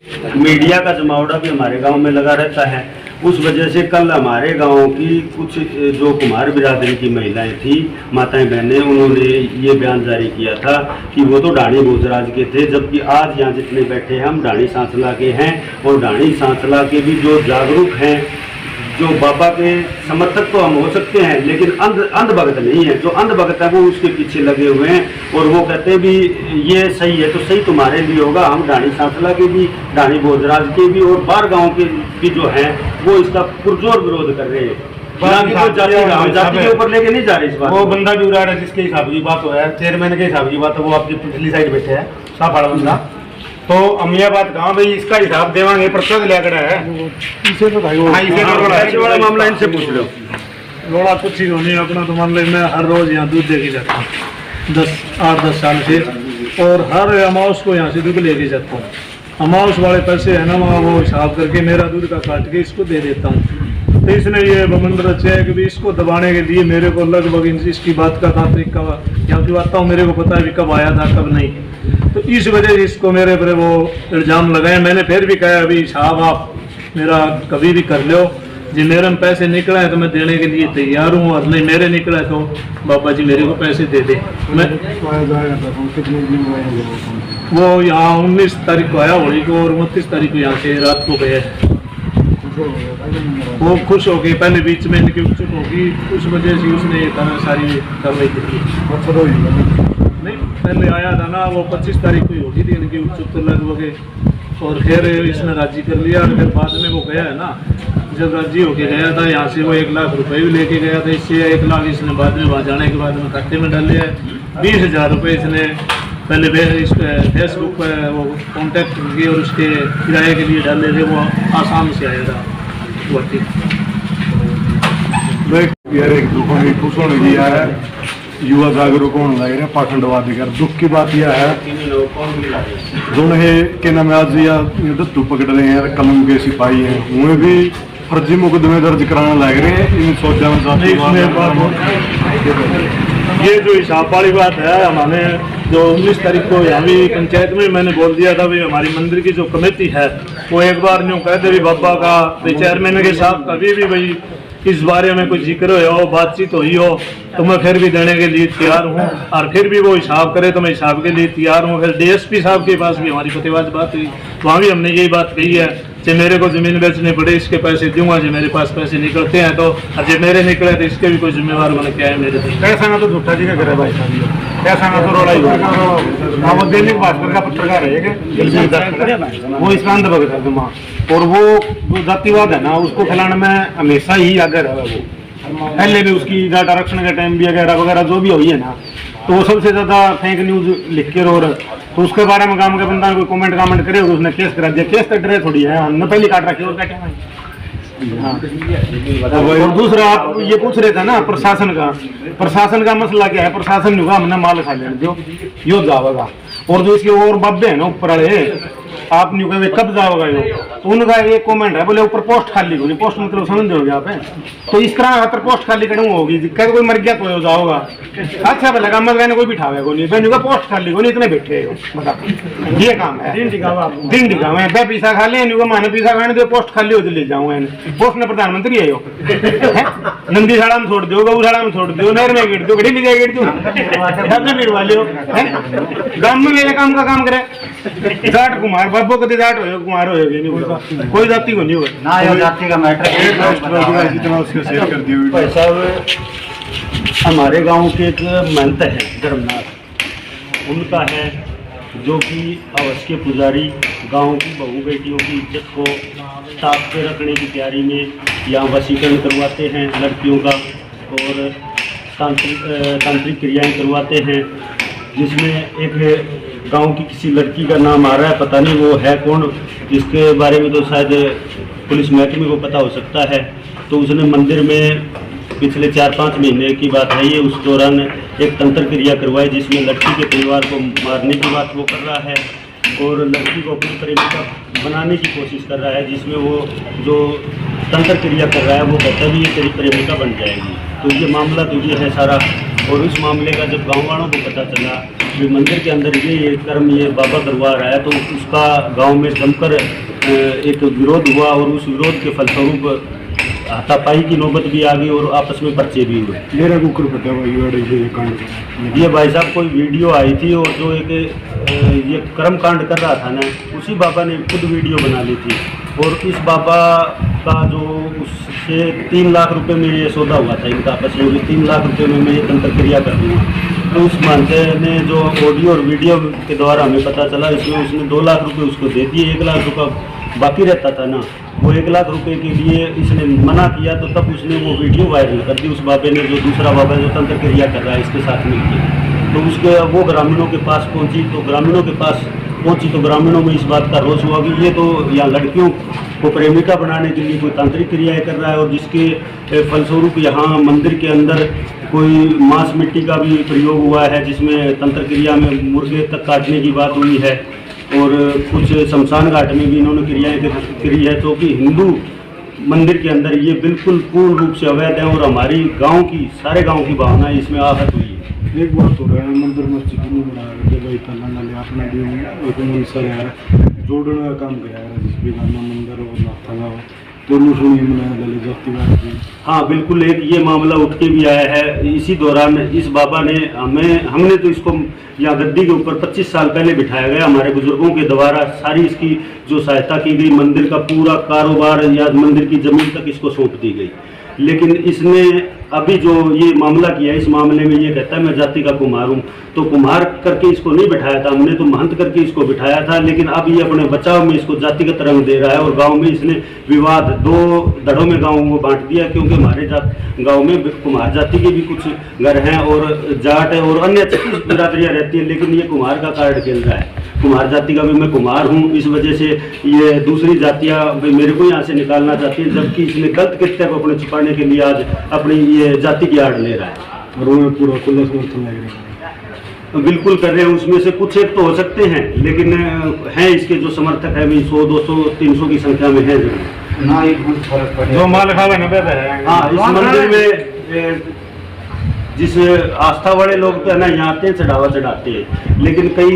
Media का जमावड़ा भी हमारे गांव में लगा रहता है। उस वजह से कल हमारे गांव की कुछ जो कुमार बिरादरी की महिलाएं थी, माताएं बहनें, उन्होंने ये बयान जारी किया था कि वो तो ढाणी भोजराज के थे, जबकि आज यहाँ जितने बैठे हैं हम ढाणी सांसला के हैं। और ढाणी सांसला के भी जो जागरूक हैं, जो बाबा के समर्थक तो हम हो सकते हैं, लेकिन अंधभक्त नहीं है। जो अंधभक्त है वो उसके पीछे लगे हुए हैं और वो कहते हैं भी ये सही है तो सही तुम्हारे लिए होगा। हम ढाणी सांसला के भी, ढाणी भोजराज के भी और बाहर गांव के भी जो हैं वो इसका पुरजोर विरोध कर रहे हैं। जाति के ऊपर लेके नहीं जा रहे इस बात। वो बंदा भी उड़ा रहा है जिसके हिसाब की बात हो है, चेयरमैन के हिसाब की बात है, वो आपकी पिछली साइड बैठे हैं साफाड़ा बंदा। तो अमियाबाद कहाँ भाई इसका हिसाब देवांगे, प्रसाद लिया करा है इसे तो भाई वाला मामला इनसे पूछ लो। रोड़ा कुछ ही नहीं अपना, तो मान लो मैं हर रोज यहाँ दूध लेके जाता हूँ 8-10 साल से, और हर अमावस को यहाँ से दूध लेके जाता हूँ। अमावस वाले पैसे है ना, वहाँ वो हिसाब करके मेरा दूध का काट के इसको दे देता हूँ। तो इसने ये बमंड रचा है कि भी इसको दबाने के लिए मेरे को लगभग इसकी बात का तांत्रिक का यहाँ की बात मेरे को पता है भी कब आया था कब नहीं। तो इस वजह से इसको मेरे पर वो इल्ज़ाम लगाए। मैंने फिर भी कहा अभी साहब आप मेरा कभी भी कर लो, जी मेरे में पैसे निकला है तो मैं देने के लिए तैयार हूँ, और नहीं मेरे निकला है तो बाबा जी मेरे को पैसे दे दे। मैं वो यहाँ 19 तारीख को आया होली को, और 29 तारीख को यहाँ से रात को गया। वो खुश हो गई, पहले बीच में इनकी उत्सुक होगी, उस वजह से उसने ये सारी कार्रवाई की। नहीं पहले आया था ना, वो 25 तारीख को ही होगी थी इनकी उत्सुक तो लगभग, और फिर इसने राजी कर लिया। और फिर बाद में वो गया है ना, जब राजी होके गया था यहाँ से वो 1 लाख रुपए भी लेके गया था। इससे 1 लाख इसने बाद में वहाँ जाने के बाद में खाते में डाले है। 20,000 रुपये इसने पहले इस फेसबुक पर वो कॉन्टेक्ट किए और उसके किराए के लिए डाले थे। वो आसाम से आया था गुवाहाटी। युवा जागरूक होने लगे हैं पाखंडवादी कर। दुख की बात यह है दोनों के नाम आज या दत्तू पकड़ रहे हैं, कलम के सिपाही हैं, उन्हें भी फर्जी मुकदमे दर्ज कराने लग रहे हैं। इन सोचा ये जो हिसाब वाली बात है, हमारे जो 19 तारीख को यहाँ भी पंचायत में मैंने बोल दिया था भाई हमारी मंदिर की जो कमेटी है वो एक बार न्यू कहते भी बाबा का चेयरमैन के साथ कभी भी भाई इस बारे में कोई जिक्र हो, बातचीत हुई हो तो मैं फिर भी देने के लिए तैयार हूँ। और फिर भी वो हिसाब करे तो मैं हिसाब के लिए तैयार हूँ। फिर DSP साहब के पास भी हमारी प्रतिवाद बात हुई, वहाँ भी हमने यही बात कही है कि मेरे को ज़मीन बेचने पड़े इसके पैसे दूंगा, जो मेरे पास पैसे निकलते हैं तो, और जब मेरे निकले तो इसके भी कोई जिम्मेवार बने क्या है मेरे पैसा ना तो झूठा जी का करे भाई, पैसा ना तो रोड़ा ही वो दैनिक भास्कर का पत्रकार है वो इसका अंधभक्त है दिमाग, और वो जो जातिवाद है ना उसको फैलाने में हमेशा ही आगे रहा है। वो पहले भी उसकी जाट आरक्षण के टाइम भी वगैरह वगैरह जो भी हुई है ना, तो वो सबसे ज़्यादा फेक न्यूज़ लिख के और तो उसके बारे में काम का बंदा कोई कमेंट करे और उसने केस करा दिया। केस तक डरे थोड़ी है, हमने पहले काट रखी और क्या क्या। हाँ। और दूसरा आप ये पूछ रहे थे ना प्रशासन का मसला क्या है। प्रशासन ने हमने माल खा लिया जो यो जाएगा, और जो इसके और बब्बे है ना ऊपर वाले आप नहीं कहे कब जाओगा यो, तो उनका एक कमेंट है बोले ऊपर पोस्ट खाली होगी। पोस्ट मतलब समझ दोगे आप, तो इस तरह अगर पोस्ट खाली करूँ होगी कहीं कोई मर गया तो जाओगा। अच्छा भले काम मत कोई बिठावे को नहीं, मैंने पोस्ट खाली को नहीं इतने बैठे हो, बता ये काम है दिन दिखावा है। पैसा खा ले माने पैसा खाने दो, पोस्ट खाली हो तो ले जाऊँ। पोस्ट में प्रधानमंत्री है यो नंदी साड़ा में छोड़ दो, गौशाला में छोड़ दो, नहर में गिर दो, घड़ी लीजिए गिर दो गिरवा लो। गाँव में मेरे काम का काम करे जाट कुमार बाबू कभी जाट हो कुमार होगी नहीं, कोई जाति को नहीं होगा ना, ये जाति का मैटर जितना उसको शेयर कर दिया। भाई साहब हमारे गांव के एक महंत है धर्मनाथ, उनका है जो कि अवश्य पुजारी गांव की बहू बेटियों की इज्जत को ताक पे रखने की तैयारी में यहाँ वशीकरण करवाते हैं लड़कियों का, और तांत्रिक क्रियाएं करवाते हैं, जिसमें एक गांव की किसी लड़की का नाम आ रहा है, पता नहीं वो है कौन, जिसके बारे में तो शायद पुलिस महकमे को पता हो सकता है। तो उसने मंदिर में पिछले 4-5 महीने की बात है ये, उस दौरान एक तंत्र क्रिया करवाई जिसमें लड़की के परिवार को मारने की बात वो कर रहा है और लड़की को अपनी प्रेमिका बनाने की कोशिश कर रहा है, जिसमें वो जो तंत्र क्रिया कर रहा है वो कहता भी ये तेरी प्रेमिका बन जाएगी। तो ये मामला तो ये है सारा। और उस मामले का जब गाँव वालों को पता चला भी मंदिर के अंदर ये कर्म ये बाबा करवा रहा है, तो उसका गांव में जमकर एक विरोध हुआ और उस विरोध के फलस्वरूप हाथापाई की नौबत भी आ गई और आपस में पर्चे भी हुए। मेरा कुकर पता भाई ये भाई साहब कोई वीडियो आई थी और जो एक ये कर्म कांड कर रहा था ना, उसी बाबा ने खुद वीडियो बना ली थी और इस बाबा का जो उससे 3 लाख रुपए में ये सौदा हुआ था इनका आपस में, 3 लाख रुपए में मैं ये तंत्र क्रिया कर दूँगा। तो उस मानते ने जो ऑडियो और वीडियो के द्वारा हमें पता चला, इसमें उसने 2 लाख रुपए उसको दे दिए, 1 लाख रुपये बाकी रहता था ना, वो 1 लाख रुपए के लिए इसने मना किया, तो तब उसने वो वीडियो वायरल कर दी उस बाबे ने, जो दूसरा बाबा जो तंत्र क्रिया कर रहा है इसके साथ मिलकर। तो उसके वो ग्रामीणों के पास पहुंची, तो ग्रामीणों में इस बात का रोष हुआ कि ये तो यहाँ लड़कियों को प्रेमिका बनाने के लिए कोई तांत्रिक क्रियाएं कर रहा है और जिसके फलस्वरूप यहाँ मंदिर के अंदर कोई मांस मिट्टी का भी प्रयोग हुआ है, जिसमें तंत्र क्रिया में मुर्गे तक काटने की बात हुई है और कुछ शमशान घाट में भी इन्होंने क्रियाएं करी है। तो कि हिंदू मंदिर के अंदर ये बिल्कुल पूर्ण रूप से अवैध है और हमारी गांव की सारे गांव की भावना इसमें आहत हुई है। एक बात हो रहा है, मंदिर मस्जिद नहीं बना रहे भाई, तला अपना भी एक मनसर यार जोड़ने का काम कराया है, जिस भी गाना मंदिर और नाथा हो दोनों सुनी मना लले जाती बात। हाँ बिल्कुल, एक ये मामला उठ के भी आया है। इसी दौरान इस बाबा ने हमने तो इसको यहाँ गद्दी के ऊपर 25 साल पहले बिठाया गया, हमारे बुजुर्गों के द्वारा सारी इसकी जो सहायता की गई, मंदिर का पूरा कारोबार या मंदिर की जमीन तक इसको सौंप दी गई। लेकिन इसने अभी जो ये मामला किया, इस मामले में ये कहता है मैं जाति का कुम्हार हूँ, तो कुम्हार करके इसको नहीं बिठाया था हमने, तो महंत करके इसको बिठाया था। लेकिन अब ये अपने बचाव में इसको जातिगत रंग दे रहा है और गांव में इसने विवाद 2 धड़ों में गाँव को बांट दिया, क्योंकि हमारे गांव में कुम्हार जाति के भी कुछ घर हैं और जाट है और अन्य बिरादरियाँ रहती है, लेकिन ये कुम्हार का कार्ड खेल रहा है। कुम्हार जाति का भी मैं कुम्हार हूँ, इस वजह से ये दूसरी जातियाँ मेरे को यहाँ से निकालना चाहती है, जबकि इसने गलत कृत्य को अपने छुपाने के लिए आज अपनी ये जाति की आड़ ले रहा है और वो पूरा खुला समर्थन लग रहा है। बिल्कुल कर रहे हैं, उसमें से कुछ एक तो हो सकते हैं, लेकिन हैं इसके जो समर्थक है भी 100, 200, 300 की संख्या में है जरूर। जो माल खावे न है। हाँ, इस मंदिर में जिस आस्था वाले लोग तो है ना यहाँ आते हैं, चढ़ावा चढ़ाते हैं, लेकिन कई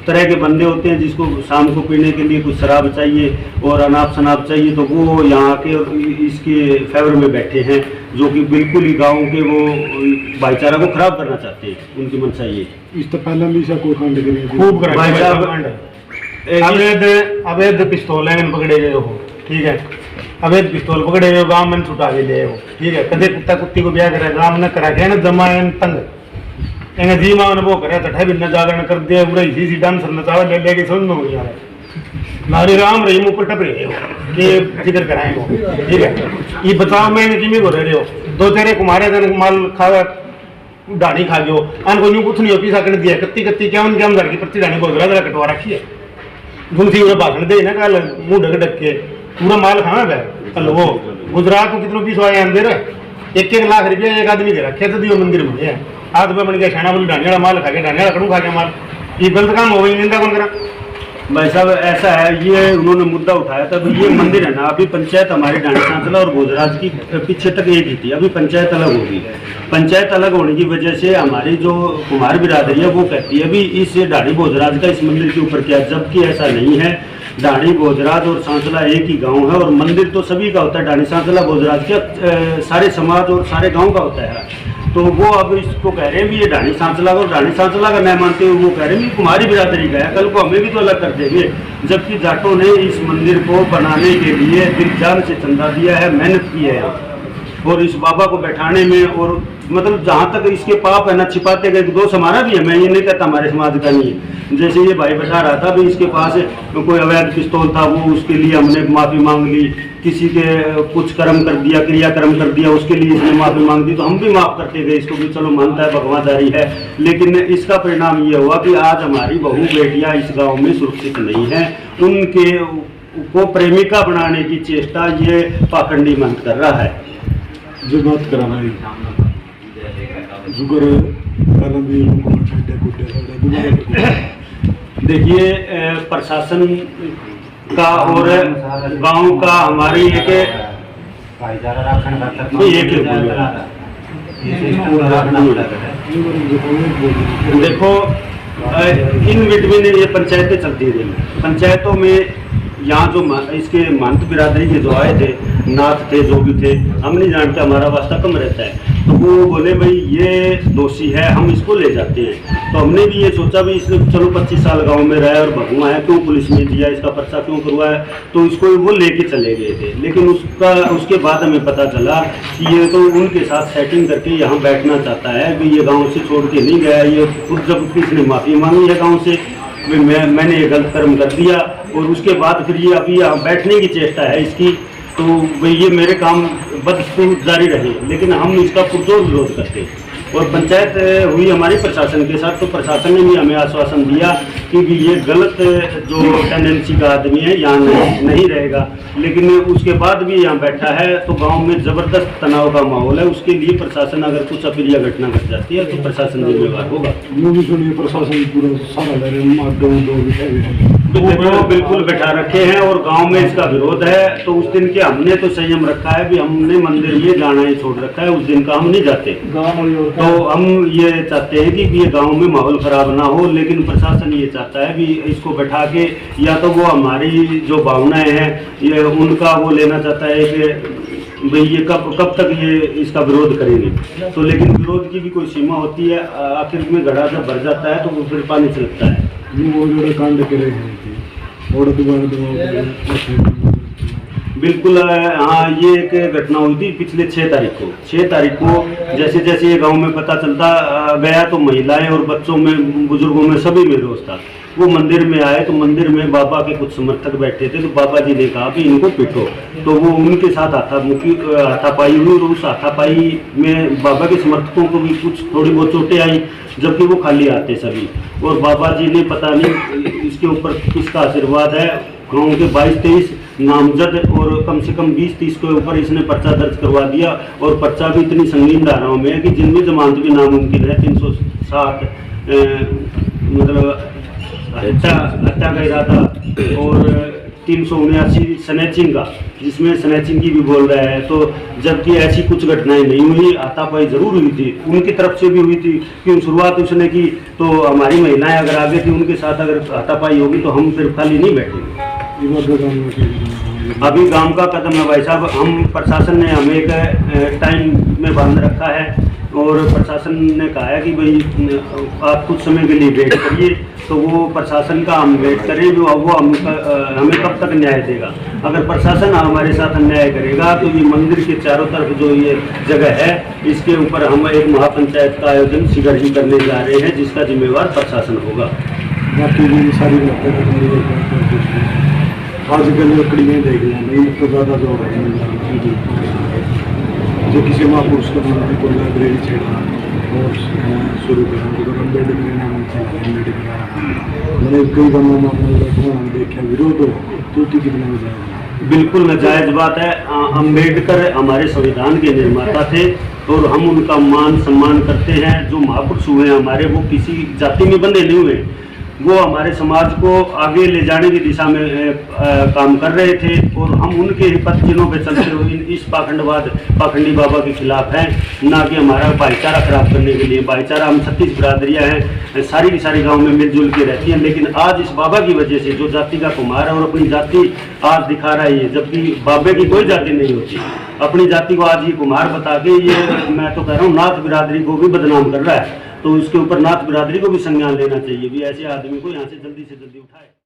तरह के बंदे होते हैं जिसको शाम को पीने के लिए कुछ शराब चाहिए और अनाप शनाप चाहिए, तो वो यहाँ के इसके फेवर में बैठे हैं, जो कि बिल्कुल ही गाँव के वो भाईचारा को खराब करना चाहते हैं, उनकी मंशा ये। इस तो पहले भी कोई कांड खूब अवैध पिस्तौल पकड़े गए हो, ठीक है, अवैध पिस्तौल पकड़े गए गाँव में छुटा के ले, ठीक है, कदे कुत्ता कुत्ती को ब्याह करा गाँव में करा के ना जमायन तंग जी माँ ने वो करे तठे भी न जागरण कर दिया, पूरा इसी डांसर नचावा ले लेके समझ में हो गया नारी राम रही मुँह पर टप रहे हो ये जिक्र कराएंगे, ठीक है। ये बताओ मैं जिम्मे को रह रहे हो 2 तेरे कुमारे दिन माल खावा डाणी खा गयो अन को कुछ नहीं हो पीसा कर दिया कत्ती कत्ती क्या उनके हम घर की प्रति डाणी बहुत ज्यादा कटवा रखी है, गुमसी उन्हें भाषण दे ना कल मुँह ढक ढक के पूरा माल खाना है कल वो गुजरात को कितनों पीस आए अंदर 1-1 लाख रुपया एक आदमी के रखे तो दियो मंदिर में है आज रुपये बन गया छाना बोली डांडी वाला माल खा के डांडी वाला कड़ू खा के माल, ये गलत काम हो गई, निंदा कौन करा। भाई साहब ऐसा है, ये उन्होंने मुद्दा उठाया था, तो ये मंदिर है ना, अभी पंचायत हमारी डांडी सांचला और भोजराज की पीछे तक एक ही थी, अभी पंचायत अलग होगी। पंचायत अलग होने की वजह से हमारी जो कुमार बिरादरी है वो कहती है अभी इस डांडी भोजराज का इस मंदिर के ऊपर क्या, जबकि ऐसा नहीं है। डांडी भोजराज और सांचला एक ही गांव है और मंदिर तो सभी का होता है, डांडी सांचला भोजराज का सारे समाज और सारे गांव का होता है। तो वो अब इसको कह रहे हैं भी ये डांडी सांचला और डांडी सांचला का नहीं मानते हुए वो कह रहे हैं कुमारी बिरादरी का है, कल को हमें भी तो अलग कर देंगे, जबकि जाटों ने इस मंदिर को बनाने के लिए दिल जान से चंदा दिया है, मेहनत की है और इस बाबा को बैठाने में, और मतलब जहाँ तक इसके पाप है ना छिपाते गए, दोष हमारा भी है, मैं ये नहीं कहता हमारे समाज का नहीं है। जैसे ये भाई बता रहा था भी इसके पास कोई अवैध पिस्तौल था, वो उसके लिए हमने माफ़ी मांग ली, किसी के कुछ कर्म कर दिया, क्रियाक्रम कर दिया, उसके लिए इसने माफ़ी मांग दी, तो हम भी माफ़ करते गए इसको भी, चलो मानता है भगवानदारी है। लेकिन इसका परिणाम ये हुआ कि आज हमारी बहू बेटियाँ इस गाँव में सुरक्षित नहीं हैं, उनके को प्रेमिका बनाने की चेष्टा ये पाखंडी मंत्र कर रहा है। जो बात करा भाई देखिए प्रशासन का और गांव का हमारी एक देखो इन बिटवीन ये पंचायतें चलती रही। पंचायतों में यहाँ जो इसके महंत बिरादरी के जो आए थे, नाथ थे, जो भी थे, हम नहीं जानते, हमारा वास्ता कम रहता है, तो वो बोले भाई ये दोषी है, हम इसको ले जाते हैं। तो हमने भी ये सोचा भी इसने चलो 25 साल गांव में रहा है और भगवा है, क्यों पुलिस में दिया, इसका पर्चा क्यों करवाया, तो इसको वो लेके चले गए थे। लेकिन उसके बाद हमें पता चला कि ये तो उनके साथ सेटिंग करके यहाँ बैठना चाहता है, भी ये गाँव से छोड़ के नहीं गया, ये खुद जब इसने माफ़ी मांगी है गाँव से, मैंने ये गलत कर्म कर दिया, और उसके बाद फिर ये अभी यहाँ बैठने की चेष्टा है इसकी, तो भाई ये मेरे काम बदस्तूर जारी रहे, लेकिन हम इसका पुरजोर विरोध करते हैं। और पंचायत हुई हमारी प्रशासन के साथ, तो प्रशासन ने भी हमें आश्वासन दिया कि ये गलत जो टेंडेंसी का आदमी है यहाँ नहीं रहेगा, लेकिन उसके बाद भी यहाँ बैठा है, तो गांव में ज़बरदस्त तनाव का माहौल है। उसके लिए प्रशासन अगर कुछ अप्रिय घटना घट जाती है तो प्रशासन जिम्मेवार होगा। प्रशासन पूरा सारा ले रहे तो बिल्कुल बैठा रखे हैं, और गांव में इसका विरोध है, तो उस दिन के हमने तो संयम रखा है भी हमने मंदिर में जाना ही छोड़ रखा है, उस दिन का हम नहीं जाते। तो हम ये चाहते हैं कि ये गांव में माहौल खराब ना हो, लेकिन प्रशासन ये चाहता है भी इसको बैठा के, या तो वो हमारी जो भावनाएं हैं ये उनका वो लेना चाहता है कि भाई ये कब तक ये इसका विरोध करेंगे, तो लेकिन विरोध की भी कोई सीमा होती है। आखिर में घड़ा जब भर जाता है तो वो फिर पानी छलकता है। वो जो कांड करे और बिल्कुल हाँ, ये एक घटना हुई थी पिछले 6 तारीख को जैसे जैसे ये गांव में पता चलता गया, तो महिलाएं और बच्चों में, बुजुर्गों में, सभी में रोष था। वो मंदिर में आए, तो मंदिर में बाबा के कुछ समर्थक बैठे थे, तो बाबा जी ने कहा कि इनको पीटो, तो वो उनके साथ हाथापाई हुई, और उस हाथापाई में बाबा के समर्थकों को भी कुछ थोड़ी बहुत चोटें आई, जबकि वो खाली आते सभी। और बाबा जी ने पता नहीं इसके ऊपर किसका आशीर्वाद है, गाँव के 22-23 नामजद और कम से कम 20-30 के ऊपर इसने पर्चा दर्ज करवा दिया, और पर्चा भी इतनी संगीन धाराओं में है कि जिनमें जमानत भी नामुमकिन है। 307 मतलब हत्या का इरादा, और 379 स्नैचिंग का, जिसमें स्नैचिंग की भी बोल रहा है। तो जबकि ऐसी कुछ घटनाएं नहीं हुई, हाथापाई जरूर हुई थी, उनकी तरफ से भी हुई थी, क्योंकि शुरुआत उसने की, तो हमारी महिलाएं अगर आगे थी, उनके साथ अगर हाथापाई होगी तो हम फिर खाली नहीं बैठेंगे। अभी गांव का कदम है भाई साहब, हम प्रशासन ने हमें एक टाइम में बांध रखा है, और प्रशासन ने कहा है कि भाई आप कुछ समय के लिए वेट करिए, तो वो प्रशासन का हम वेट करें, वो हमें कब तक न्याय देगा। अगर प्रशासन हमारे साथ अन्याय करेगा तो ये मंदिर के चारों तरफ जो ये जगह है, इसके ऊपर हम एक महापंचायत का आयोजन शीघ्र ही करने जा रहे हैं, जिसका जिम्मेवार प्रशासन होगा। आजकल लकड़ियाँ देख लें, तो ज़्यादा जो जो किसी महापुरुष को को लाइब्रेरी छेड़ा और शुरू करा अम्बेडकर मैंने कई गाँव में देखा विरोध हो तो कितना जाएगा। बिल्कुल नाजायज बात है। अम्बेडकर हमारे संविधान के निर्माता थे, और हम उनका मान सम्मान करते हैं। जो महापुरुष हुए हमारे, वो किसी जाति में बंधे नहीं हुए, वो हमारे समाज को आगे ले जाने की दिशा में काम कर रहे थे, और हम उनके ही पथ चिन्हों पर चलते हुए इस पाखंडी बाबा के खिलाफ हैं, ना कि हमारा भाईचारा खराब करने के लिए। भाईचारा, हम 36 बिरादरियाँ हैं, सारी की सारी गांव में मिलजुल के रहती हैं, लेकिन आज इस बाबा की वजह से जो जाति का कुमार है और अपनी जाति आज दिखा रहा है, जबकि बाबे की कोई जाति नहीं होती, अपनी जाति को आज ये कुमार बता के, ये मैं तो कह रहा हूँ नाथ बिरादरी को भी बदनाम कर रहा है। तो इसके ऊपर नाथ बिरादरी को भी संज्ञान लेना चाहिए भी, ऐसे आदमी को यहाँ से जल्दी उठाए।